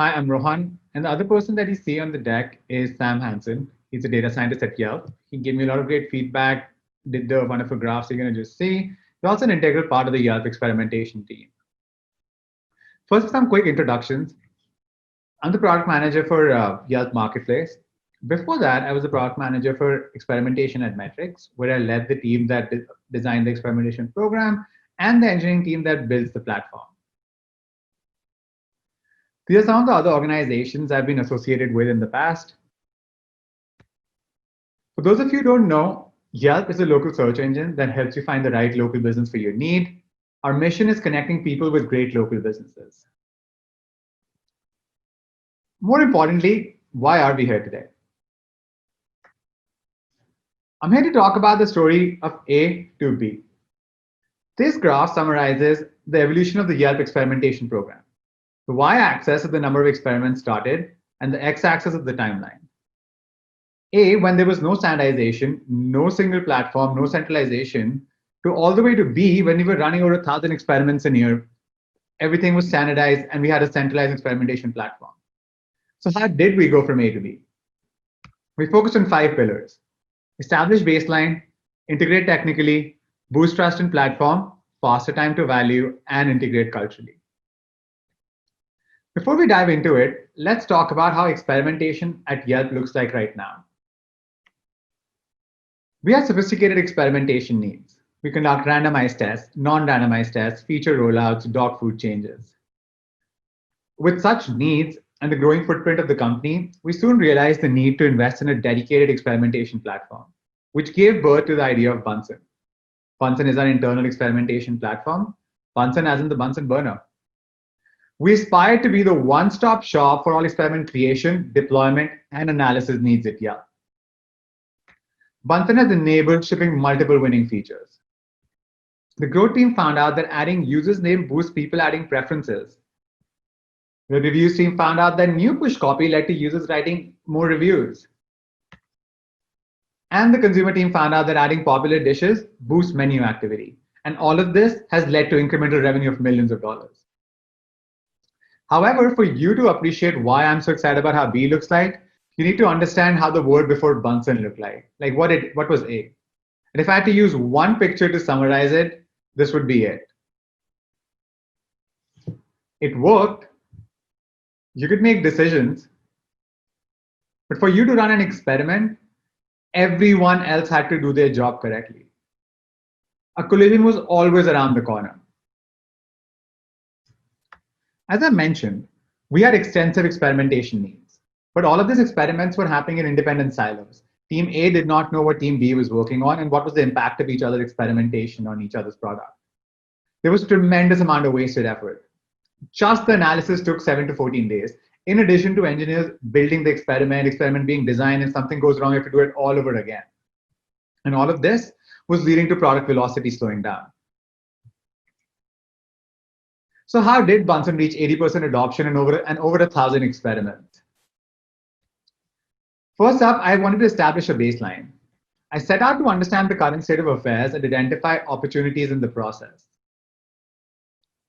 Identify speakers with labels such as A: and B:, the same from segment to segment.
A: Hi, I'm Rohan, and the other person that you see on the deck is Sam Hansen. He's a data scientist at Yelp. He gave me a lot of great feedback, did the wonderful graphs you're going to just see. He's also an integral part of the Yelp experimentation team. First, some quick introductions. I'm the product manager for Yelp Marketplace. Before that, I was the product manager for experimentation at Metrics, where I led the team that designed the experimentation program and the engineering team that builds the platform. These are some of the other organizations I've been associated with in the past. For those of you who don't know, Yelp is a local search engine that helps you find the right local business for your need. Our mission is connecting people with great local businesses. More importantly, why are we here today? I'm here to talk about the story of A to B. This graph summarizes the evolution of the Yelp experimentation program. The y-axis is the number of experiments started, and the x-axis is the timeline. A, when there was no standardization, no single platform, no centralization, to all the way to B, when we were running over 1,000 experiments a year, everything was standardized and we had a centralized experimentation platform. So how did we go from A to B? We focused on 5 pillars: establish baseline, integrate technically, boost trust in platform, faster time to value, and integrate culturally. Before we dive into it, let's talk about how experimentation at Yelp looks like right now. We have sophisticated experimentation needs. We conduct randomized tests, non-randomized tests, feature rollouts, dog food changes. With such needs and the growing footprint of the company, we soon realized the need to invest in a dedicated experimentation platform, which gave birth to the idea of Bunsen. Bunsen is our internal experimentation platform. Bunsen as in the Bunsen burner. We aspire to be the one-stop shop for all experiment creation, deployment, and analysis needs at Yelp. Bunsen has enabled shipping multiple winning features. The growth team found out that adding users name boosts people adding preferences. The reviews team found out that new push copy led to users writing more reviews. And the consumer team found out that adding popular dishes boosts menu activity. And all of this has led to incremental revenue of millions of dollars. However, for you to appreciate why I'm so excited about how B looks like, you need to understand how the word before Bunsen looked like. Like what was A? And if I had to use one picture to summarize it, this would be it. It worked. You could make decisions. But for you to run an experiment, everyone else had to do their job correctly. A collision was always around the corner. As I mentioned, we had extensive experimentation needs, but all of these experiments were happening in independent silos. Team A did not know what Team B was working on and what was the impact of each other's experimentation on each other's product. There was a tremendous amount of wasted effort. Just the analysis took 7 to 14 days. In addition to engineers building the experiment being designed, if something goes wrong, you have to do it all over again. And all of this was leading to product velocity slowing down. So how did Bunsen reach 80% adoption and over 1,000 experiments? First up, I wanted to establish a baseline. I set out to understand the current state of affairs and identify opportunities in the process.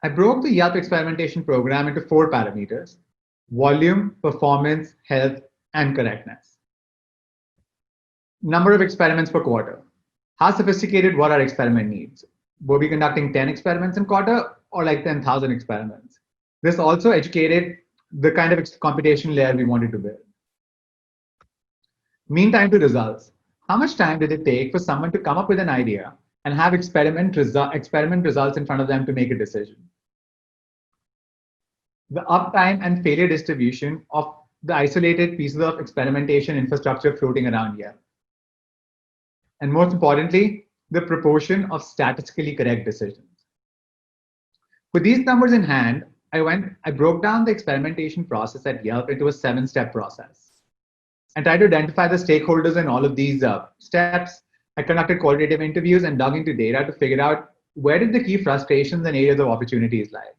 A: I broke the Yelp experimentation program into 4 parameters: volume, performance, health, and correctness. Number of experiments per quarter. How sophisticated were our experiment needs? Were we conducting 10 experiments in quarter or like 10,000 experiments? This also educated the kind of computation layer we wanted to build. Mean time to results. How much time did it take for someone to come up with an idea and have experiment results in front of them to make a decision? The uptime and failure distribution of the isolated pieces of experimentation infrastructure floating around here. And most importantly, the proportion of statistically correct decisions. With these numbers in hand, I broke down the experimentation process at Yelp into a 7-step process and tried to identify the stakeholders in all of these steps. I conducted qualitative interviews and dug into data to figure out where did the key frustrations and areas of opportunities lie.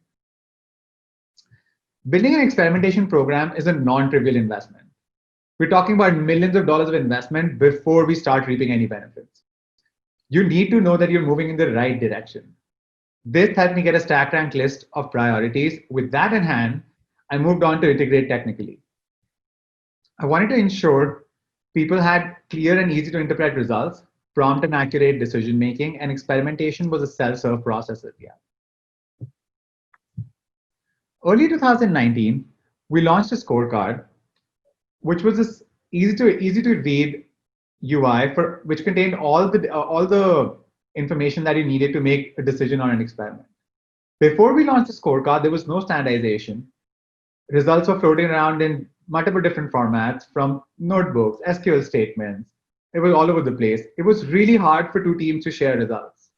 A: Building an experimentation program is a non-trivial investment. We're talking about millions of dollars of investment before we start reaping any benefits. You need to know that you're moving in the right direction. This helped me get a stack rank list of priorities. With that in hand, I moved on to integrate technically. I wanted to ensure people had clear and easy to interpret results, prompt and accurate decision making, and experimentation was a self-serve process at Yelp. Early 2019, we launched a scorecard, which was this easy to read UI for which contained all the information that you needed to make a decision on an experiment. Before we launched the scorecard, there was no standardization. Results were floating around in multiple different formats from notebooks, SQL statements. It was all over the place. It was really hard for two teams to share results.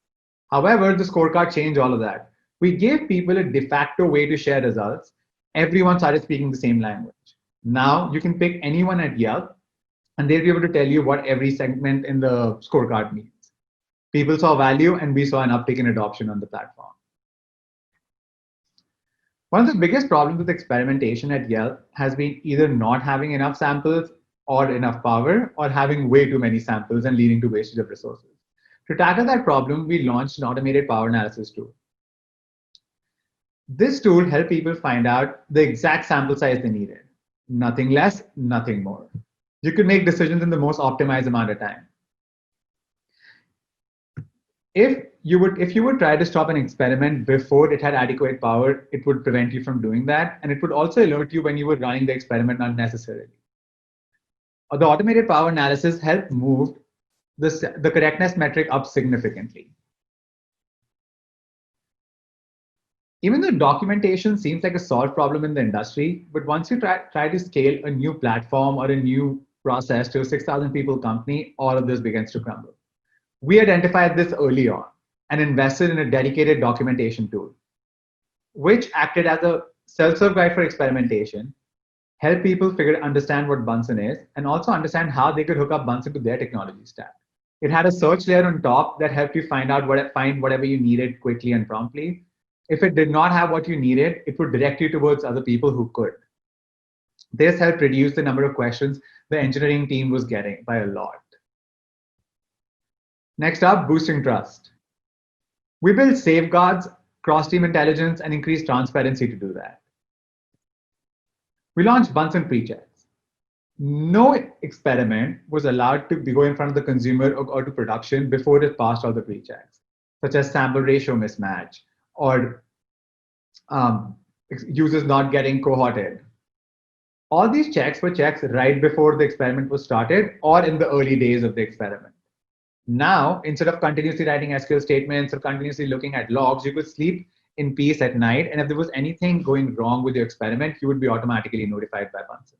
A: However, the scorecard changed all of that. We gave people a de facto way to share results. Everyone started speaking the same language. Now you can pick anyone at Yelp and they'll be able to tell you what every segment in the scorecard means. People saw value and we saw an uptick in adoption on the platform. One of the biggest problems with experimentation at Yelp has been either not having enough samples or enough power, or having way too many samples and leading to wastage of resources. To tackle that problem, we launched an automated power analysis tool. This tool helped people find out the exact sample size they needed. Nothing less, nothing more. You could make decisions in the most optimized amount of time. If you would try to stop an experiment before it had adequate power, it would prevent you from doing that. And it would also alert you when you were running the experiment unnecessarily. The automated power analysis helped move the correctness metric up significantly. Even though documentation seems like a solved problem in the industry, but once you try to scale a new platform or a new process to a 6,000 people company, all of this begins to crumble. We identified this early on and invested in a dedicated documentation tool, which acted as a self-serve guide for experimentation, help people understand what Bunsen is, and also understand how they could hook up Bunsen to their technology stack. It had a search layer on top that helped you find whatever you needed quickly and promptly. If it did not have what you needed, it would direct you towards other people who could. This helped reduce the number of questions the engineering team was getting by a lot. Next up, boosting trust. We built safeguards, cross-team intelligence, and increased transparency to do that. We launched Bunsen pre-checks. No experiment was allowed to go in front of the consumer or to production before it passed all the pre-checks, such as sample ratio mismatch or users not getting cohorted. All these checks were checks right before the experiment was started or in the early days of the experiment. Now, instead of continuously writing SQL statements or continuously looking at logs, you could sleep in peace at night. And if there was anything going wrong with your experiment, you would be automatically notified by Bunsen.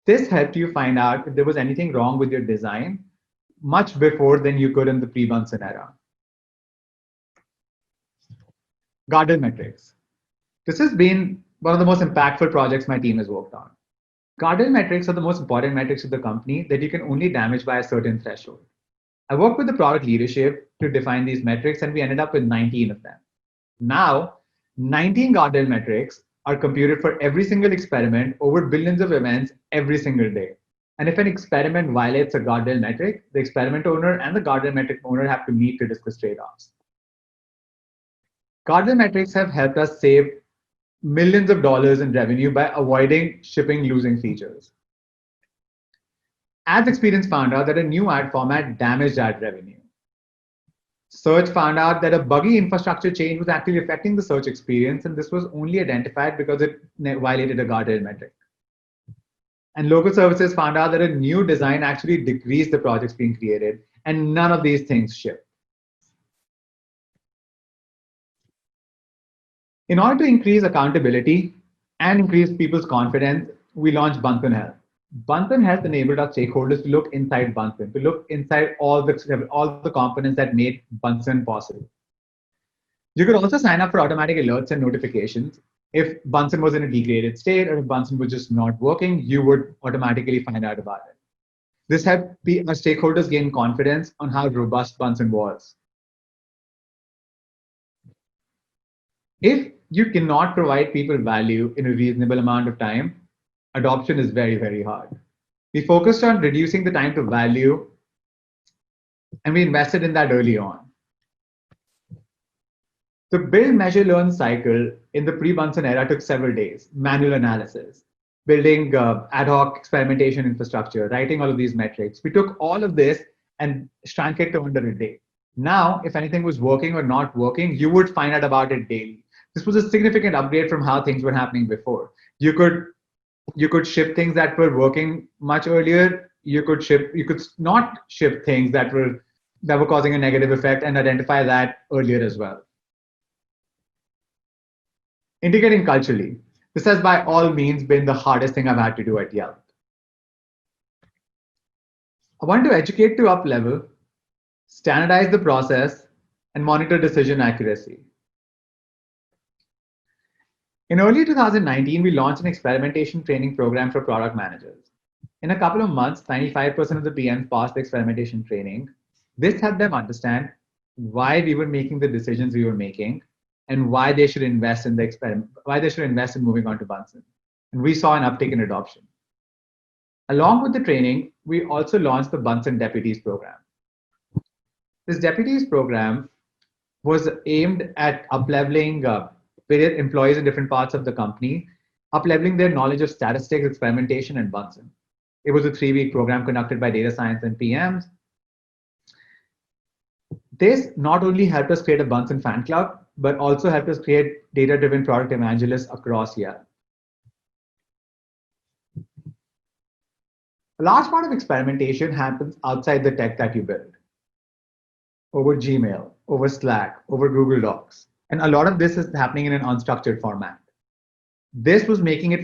A: This helped you find out if there was anything wrong with your design much before than you could in the pre-Bunsen era. Guardrail metrics. This has been one of the most impactful projects my team has worked on. Guardrail metrics are the most important metrics of the company that you can only damage by a certain threshold. I worked with the product leadership to define these metrics, and we ended up with 19 of them. Now, 19 guardrail metrics are computed for every single experiment over billions of events every single day. And if an experiment violates a guardrail metric, the experiment owner and the guardrail metric owner have to meet to discuss trade-offs. Guardrail metrics have helped us save millions of dollars in revenue by avoiding shipping losing features. Ads Experience found out that a new ad format damaged ad revenue. Search found out that a buggy infrastructure change was actually affecting the search experience, and this was only identified because it violated a guardrail metric. And local services found out that a new design actually decreased the projects being created, and none of these things shipped. In order to increase accountability and increase people's confidence, we launched Bunsen Health. Bunsen Health enabled our stakeholders to look inside Bunsen, to look inside all the components that made Bunsen possible. You could also sign up for automatic alerts and notifications. If Bunsen was in a degraded state or if Bunsen was just not working, you would automatically find out about it. This helped our stakeholders gain confidence on how robust Bunsen was. If you cannot provide people value in a reasonable amount of time, adoption is very, very hard. We focused on reducing the time to value, and we invested in that early on. The build, measure, learn cycle in the pre-Bunsen era took several days, manual analysis, building ad hoc experimentation infrastructure, writing all of these metrics. We took all of this and shrank it to under a day. Now, if anything was working or not working, you would find out about it daily. This was a significant upgrade from how things were happening before. You could ship things that were working much earlier. You could not ship things that were causing a negative effect and identify that earlier as well. Integrating culturally. This has by all means been the hardest thing I've had to do at Yelp. I want to educate to up level, standardize the process, and monitor decision accuracy. In early 2019, we launched an experimentation training program for product managers. In a couple of months, 95% of the PMs passed the experimentation training. This helped them understand why we were making the decisions we were making and why they should invest in the experiment, why they should invest in moving on to Bunsen. And we saw an uptick in adoption. Along with the training, we also launched the Bunsen Deputies program. This Deputies program was aimed at upleveling various employees in different parts of the company, upleveling their knowledge of statistics, experimentation, and Bunsen. It was a 3-week program conducted by data science and PMs. This not only helped us create a Bunsen fan club, but also helped us create data-driven product evangelists across Yelp. A large part of experimentation happens outside the tech that you build, over Gmail, over Slack, over Google Docs. And a lot of this is happening in an unstructured format. This was making it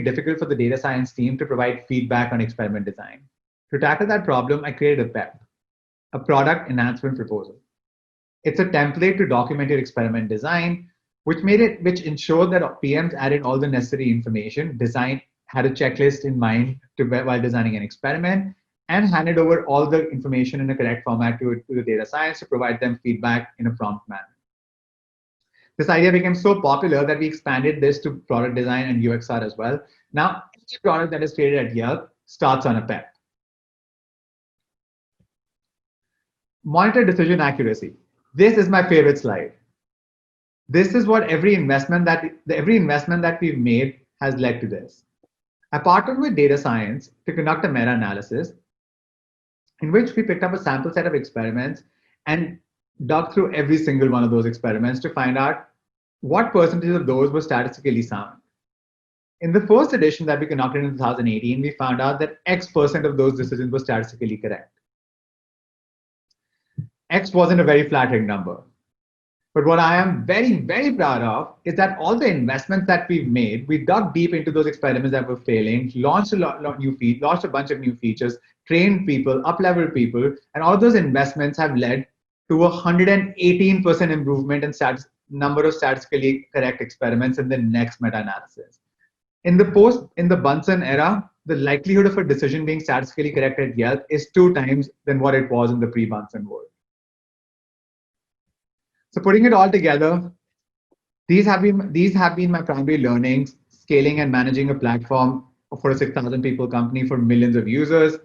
A: difficult for the data science team to provide feedback on experiment design. To tackle that problem, I created a PEP, a product enhancement proposal. It's a template to document your experiment design, which ensured that PMs added all the necessary information, had a checklist in mind while designing an experiment, and handed over all the information in a correct format to the data science to provide them feedback in a prompt manner. This idea became so popular that we expanded this to product design and UXR as well. Now, each product that is created at Yelp starts on a PEP. Monitor decision accuracy. This is my favorite slide. This is what every investment that we've made has led to this. I partnered with data science to conduct a meta-analysis in which we picked up a sample set of experiments and dug through every single one of those experiments to find out what percentage of those were statistically sound. In the first edition that we conducted in 2018, we found out that X% of those decisions were statistically correct. X wasn't a very flattering number. But what I am very, very proud of is that all the investments that we've made, we dug deep into those experiments that were failing, launched a bunch of new features, trained people, up-leveled people, and all of those investments have led to 118% improvement in number of statistically correct experiments in the next meta-analysis. In the Bunsen era, the likelihood of a decision being statistically correct at Yelp is 2 times than what it was in the pre-Bunsen world. So putting it all together, these have been my primary learnings, scaling and managing a platform for a 6,000 people company for millions of users.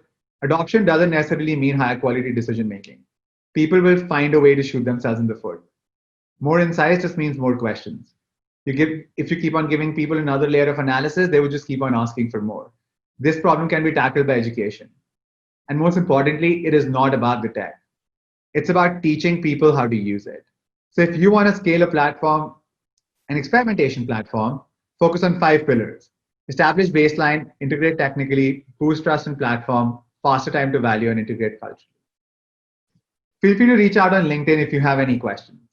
A: Adoption doesn't necessarily mean higher quality decision making. People will find a way to shoot themselves in the foot. More insights just means more questions. If you keep on giving people another layer of analysis, they will just keep on asking for more. This problem can be tackled by education. And most importantly, it is not about the tech. It's about teaching people how to use it. So if you want to scale a platform, an experimentation platform, focus on 5 pillars. Establish baseline, integrate technically, boost trust in platform, faster time to value, and integrate culturally. Feel free to reach out on LinkedIn if you have any questions.